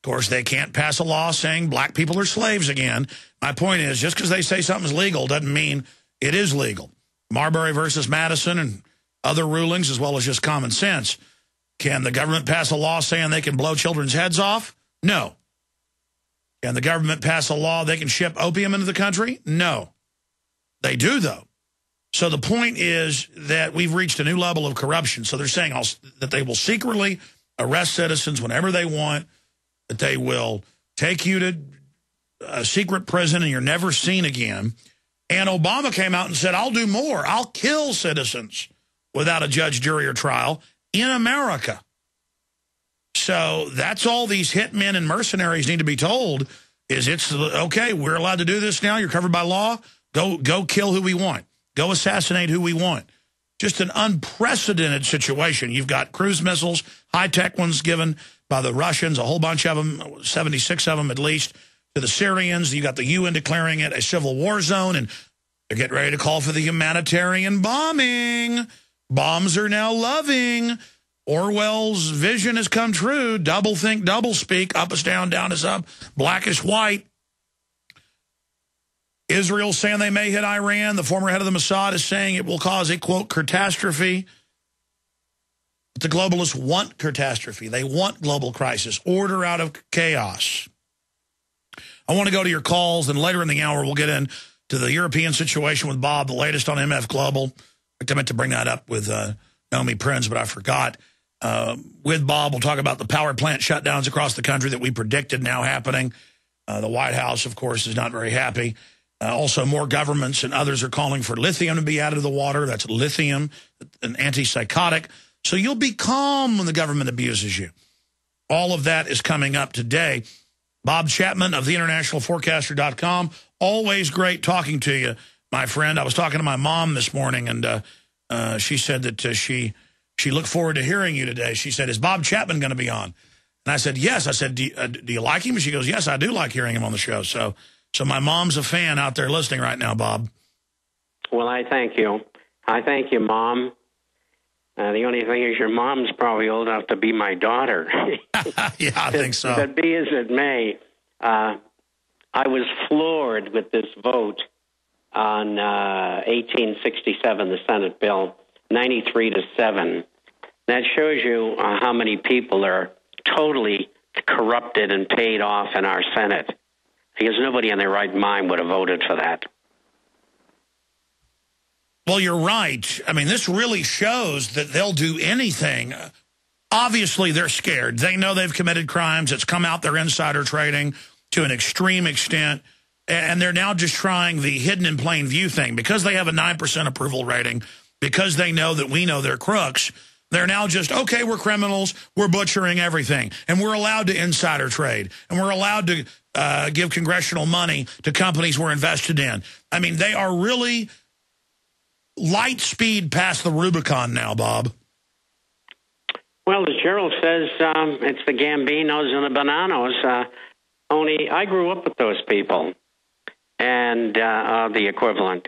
course, they can't pass a law saying black people are slaves again. My point is, just because they say something's legal doesn't mean it is legal. Marbury versus Madison and other rulings, as well as just common sense. Can the government pass a law saying they can blow children's heads off? No. Can the government pass a law they can ship opium into the country? No. They do, though. So the point is that we've reached a new level of corruption. So they're saying that they will secretly arrest citizens whenever they want, that they will take you to a secret prison and you're never seen again. And Obama came out and said, I'll do more. I'll kill citizens without a judge, jury, or trial in America. So that's all these hitmen and mercenaries need to be told is it's, okay, we're allowed to do this now. You're covered by law. Go kill who we want. Go assassinate who we want. Just an unprecedented situation. You've got cruise missiles, high-tech ones given by the Russians, a whole bunch of them, 76 of them at least, to the Syrians. You've got the UN declaring it a civil war zone, and they're getting ready to call for the humanitarian bombing. Bombs are now loving. Orwell's vision has come true. Double think, double speak. Up is down, down is up. Black is white. Israel saying they may hit Iran. The former head of the Mossad is saying it will cause a, quote, catastrophe. But the globalists want catastrophe. They want global crisis. Order out of chaos. I want to go to your calls, and later in the hour we'll get into the European situation with Bob, the latest on MF Global. I meant to bring that up with Nomi Prins, but I forgot. With Bob, we'll talk about the power plant shutdowns across the country that we predicted now happening. The White House, of course, is not very happy. Also, more governments and others are calling for lithium to be added to the water. That's lithium, an antipsychotic. So you'll be calm when the government abuses you. All of that is coming up today. Bob Chapman of theinternationalforecaster.com. Always great talking to you, my friend. I was talking to my mom this morning, and she said that she looked forward to hearing you today. She said, is Bob Chapman going to be on? And I said, yes. I said, do you like him? And she goes, yes, I do like hearing him on the show. So my mom's a fan out there listening right now, Bob. Well, I thank you. I thank you, Mom. The only thing is your mom's probably old enough to be my daughter. Yeah, I think so. But be as it may, I was floored with this vote on 1867, the Senate bill, 93-7. That shows you how many people are totally corrupted and paid off in our Senate, because nobody in their right mind would have voted for that. Well, you're right. I mean, this really shows that they'll do anything. Obviously, they're scared. They know they've committed crimes. It's come out, they're insider trading to an extreme extent. And they're now just trying the hidden in plain view thing. Because they have a 9% approval rating, because they know that we know they're crooks, they're now just, okay, we're criminals, we're butchering everything, and we're allowed to insider trade, and we're allowed to give congressional money to companies we're invested in. I mean, they are really light speed past the Rubicon now, Bob. Well, as Gerald says, it's the Gambinos and the Bonanos. Only I grew up with those people, and the equivalent,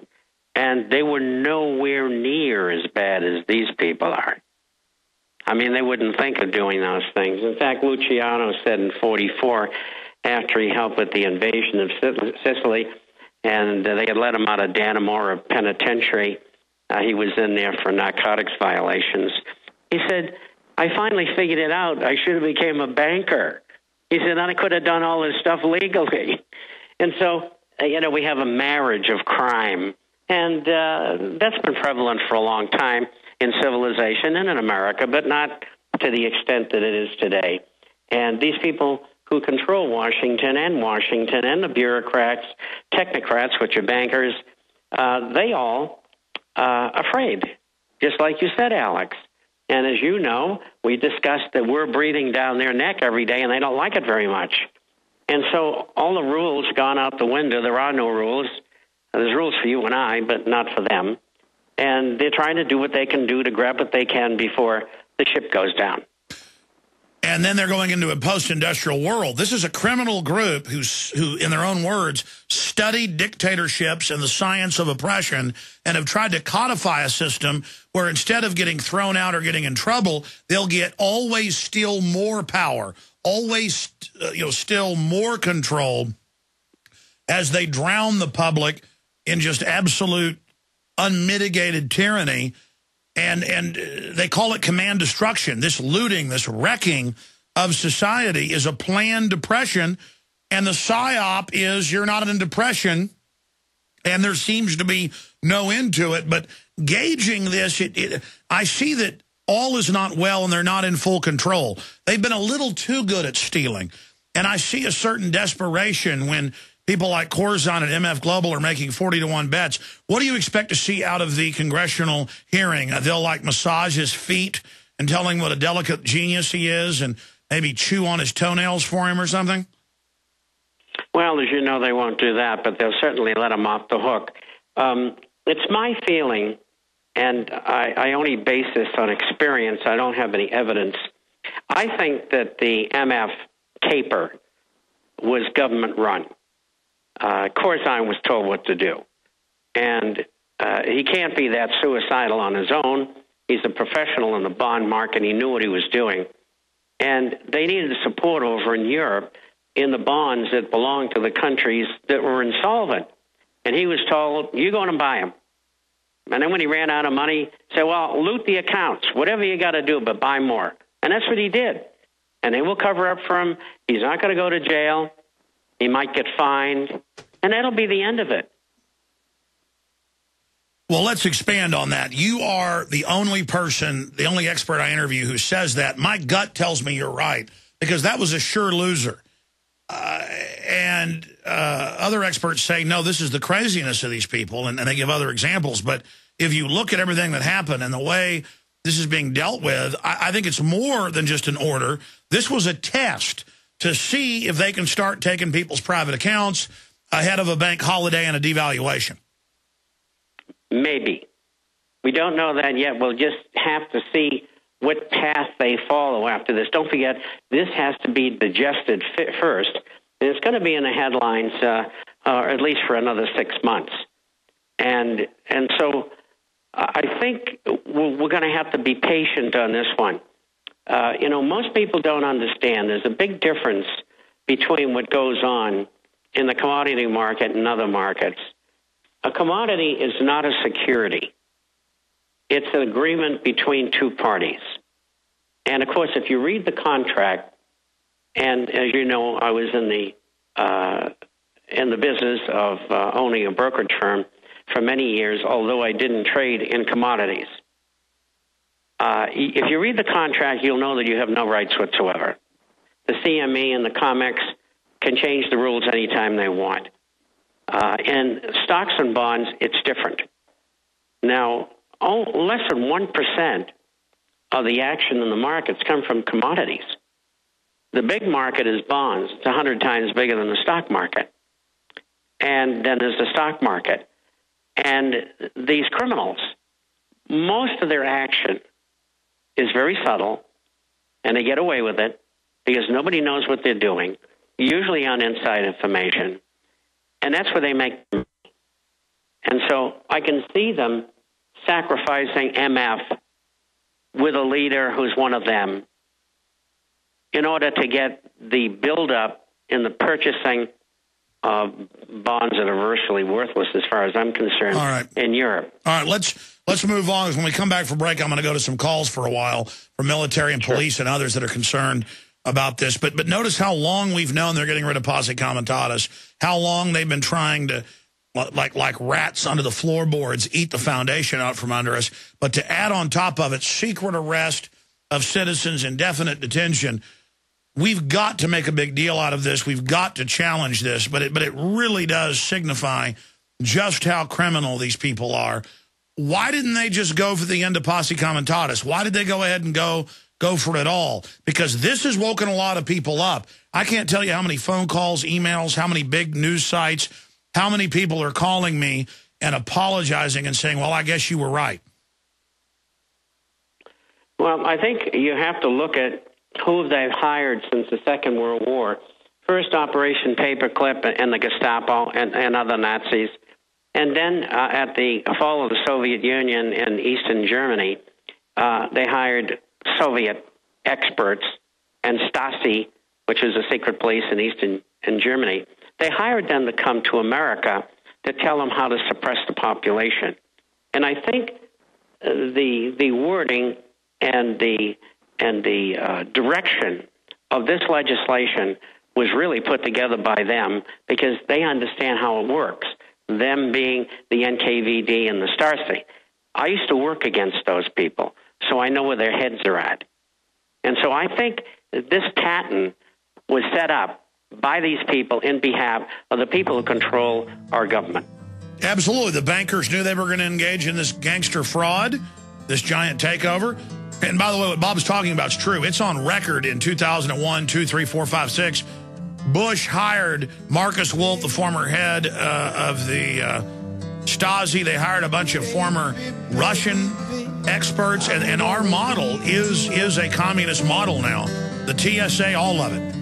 and they were nowhere near as bad as these people are. I mean, they wouldn't think of doing those things. In fact, Luciano said in 1944, after he helped with the invasion of Sicily, and they had let him out of Dannemora Penitentiary, he was in there for narcotics violations. He said, I finally figured it out. I should have became a banker. He said, I could have done all this stuff legally. And so, we have a marriage of crime. And that's been prevalent for a long time in civilization and in America, but not to the extent that it is today. And these people who control Washington and the bureaucrats, technocrats, which are bankers, they all afraid, just like you said, Alex. And as you know, we discussed that we're breathing down their neck every day, and they don't like it very much. And so all the rules gone out the window. There are no rules. There's rules for you and I, but not for them. And they're trying to do what they can do to grab what they can before the ship goes down. And then they're going into a post-industrial world. This is a criminal group who, in their own words, studied dictatorships and the science of oppression and have tried to codify a system where instead of getting thrown out or getting in trouble, they'll get always still more power, always still more control as they drown the public in just absolute unmitigated tyranny. And they call it command destruction. This looting, this wrecking of society is a planned depression. And the psyop is you're not in depression, and there seems to be no end to it. But gauging this, I see that all is not well and they're not in full control. They've been a little too good at stealing. And I see a certain desperation when people like Corzine and MF Global are making 40-to-1 bets. What do you expect to see out of the congressional hearing? They'll like massage his feet and tell him what a delicate genius he is and maybe chew on his toenails for him or something? Well, as you know, they won't do that, but they'll certainly let him off the hook. It's my feeling, and I only base this on experience. I don't have any evidence. I think that the MF caper was government-run. Corzine was told what to do. And he can't be that suicidal on his own. He's a professional in the bond market. He knew what he was doing. And they needed support over in Europe in the bonds that belonged to the countries that were insolvent. And he was told, you go and buy them. And then when he ran out of money, he said, well, loot the accounts, whatever you got to do, but buy more. And that's what he did. And they will cover up for him. He's not going to go to jail. He might get fined. And that'll be the end of it. Well, let's expand on that. You are the only person, the only expert I interview who says that. My gut tells me you're right, because that was a sure loser. And other experts say, no, this is the craziness of these people, and they give other examples. But if you look at everything that happened and the way this is being dealt with, I think it's more than just an order. This was a test to see if they can start taking people's private accounts ahead of a bank holiday and a devaluation. Maybe. We don't know that yet. We'll just have to see what path they follow after this. Don't forget, this has to be digested first. And it's going to be in the headlines, or at least for another 6 months. And so I think we're going to have to be patient on this one. Most people don't understand. There's a big difference between what goes on in the commodity market and other markets. A commodity is not a security. It's an agreement between two parties. And, of course, if you read the contract, and as you know, I was in the business of owning a brokerage firm for many years, although I didn't trade in commodities. If you read the contract, you'll know that you have no rights whatsoever. The CME and the COMEX can change the rules anytime they want. In stocks and bonds, it's different. Now, less than 1% of the action in the markets come from commodities. The big market is bonds. It's 100 times bigger than the stock market. And then there's the stock market. And these criminals, most of their action is very subtle, and they get away with it because nobody knows what they're doing, usually on inside information. And that's where they make money. And so I can see them sacrificing MF with a leader who's one of them in order to get the buildup in the purchasing of bonds that are virtually worthless, as far as I'm concerned, all right, in Europe. All right, let's move on. When we come back from break, I'm going to go to some calls for a while from military and police and others that are concerned about this. But notice how long we've known they're getting rid of posse comitatus, how long they've been trying to, like rats under the floorboards, eat the foundation out from under us. But to add on top of it, secret arrest of citizens, indefinite detention. We've got to make a big deal out of this. We've got to challenge this. But it really does signify just how criminal these people are. Why didn't they just go for the end of posse comitatus? Why did they go ahead and go for it all? Because this has woken a lot of people up. I can't tell you how many phone calls, emails, how many big news sites, how many people are calling me and apologizing and saying, well, I guess you were right. Well, I think you have to look at who they've hired since the Second World War. First, Operation Paperclip and the Gestapo and other Nazis. And then at the fall of the Soviet Union in Eastern Germany, they hired Soviet experts and Stasi, which is a secret police in Germany. They hired them to come to America to tell them how to suppress the population. And I think the wording and the direction of this legislation was really put together by them because they understand how it works, them being the NKVD and the Stasi. I used to work against those people, so I know where their heads are at. And so I think this patent was set up by these people in behalf of the people who control our government. Absolutely. The bankers knew they were going to engage in this gangster fraud, this giant takeover. And by the way, what Bob's talking about is true. It's on record in 2001, 2, 3, 4, 5, 6. Bush hired Marcus Wolf, the former head of the Stasi. They hired a bunch of former Russian experts. And our model is a communist model now. The TSA, all of it.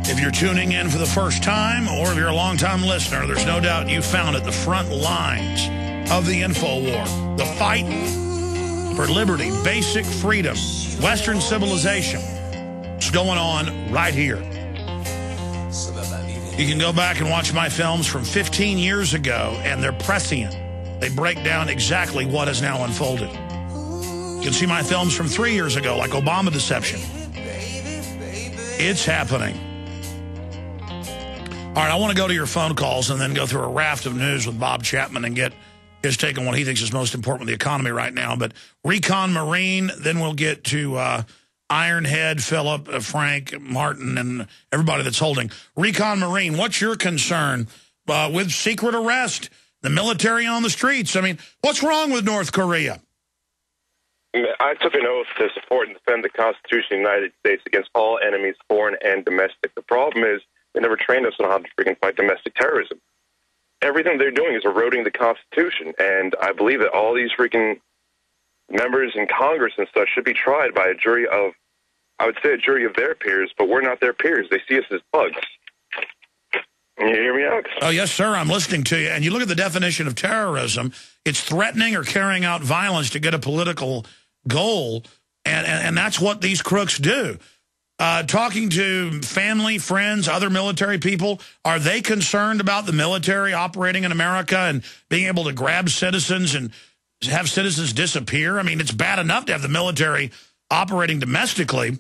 If you're tuning in for the first time, or if you're a longtime listener, there's no doubt you found at the front lines of the info war, the fight for liberty, basic freedom, Western civilization. It's going on right here. You can go back and watch my films from 15 years ago, and they're prescient. They break down exactly what has now unfolded. You can see my films from 3 years ago, like Obama deception. It's happening. All right, I want to go to your phone calls and then go through a raft of news with Bob Chapman and get his take on what he thinks is most important with the economy right now. But Recon Marine, then we'll get to Ironhead, Philip, Frank, Martin, and everybody that's holding. Recon Marine, what's your concern with secret arrest, the military on the streets? I mean, what's wrong with North Korea? I took an oath to support and defend the Constitution of the United States against all enemies, foreign and domestic. The problem is they never trained us on how to freaking fight domestic terrorism. Everything they're doing is eroding the Constitution, and I believe that all these freaking members in Congress and stuff should be tried by a jury of, I would say a jury of their peers, but we're not their peers. They see us as bugs. Can you hear me, Alex? Oh, yes, sir. I'm listening to you. And you look at the definition of terrorism, it's threatening or carrying out violence to get a political goal, and that's what these crooks do. Talking to family, friends, other military people, are they concerned about the military operating in America and being able to grab citizens and have citizens disappear? I mean, it's bad enough to have the military operating domestically.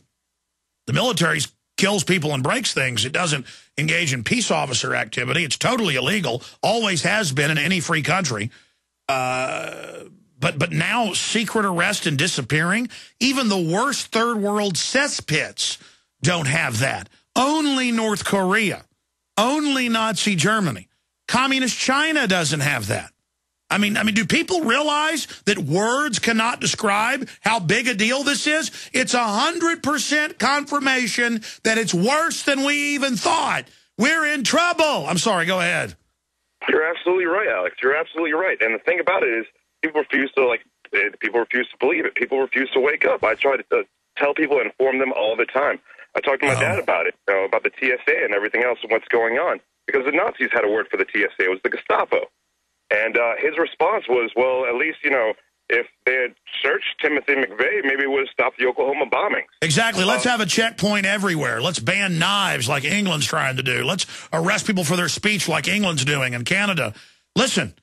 The military kills people and breaks things. It doesn't engage in peace officer activity. It's totally illegal, always has been in any free country. But now secret arrest and disappearing, even the worst third world cesspits don't have that. Only North Korea, only Nazi Germany. Communist China doesn't have that. I mean, do people realize that words cannot describe how big a deal this is? It's 100% confirmation that it's worse than we even thought. We're in trouble. I'm sorry, go ahead. You're absolutely right, Alex. You're absolutely right. And the thing about it is, people refuse to believe it. People refuse to wake up. I try to tell people and inform them all the time. I talked to my dad about it, about the TSA and everything else and what's going on, because the Nazis had a word for the TSA. It was the Gestapo. And his response was, well, at least, if they had searched Timothy McVeigh, maybe it would have stopped the Oklahoma bombings. Exactly. Let's have a checkpoint everywhere. Let's ban knives like England's trying to do. Let's arrest people for their speech like England's doing in Canada. Listen,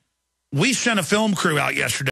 we sent a film crew out yesterday.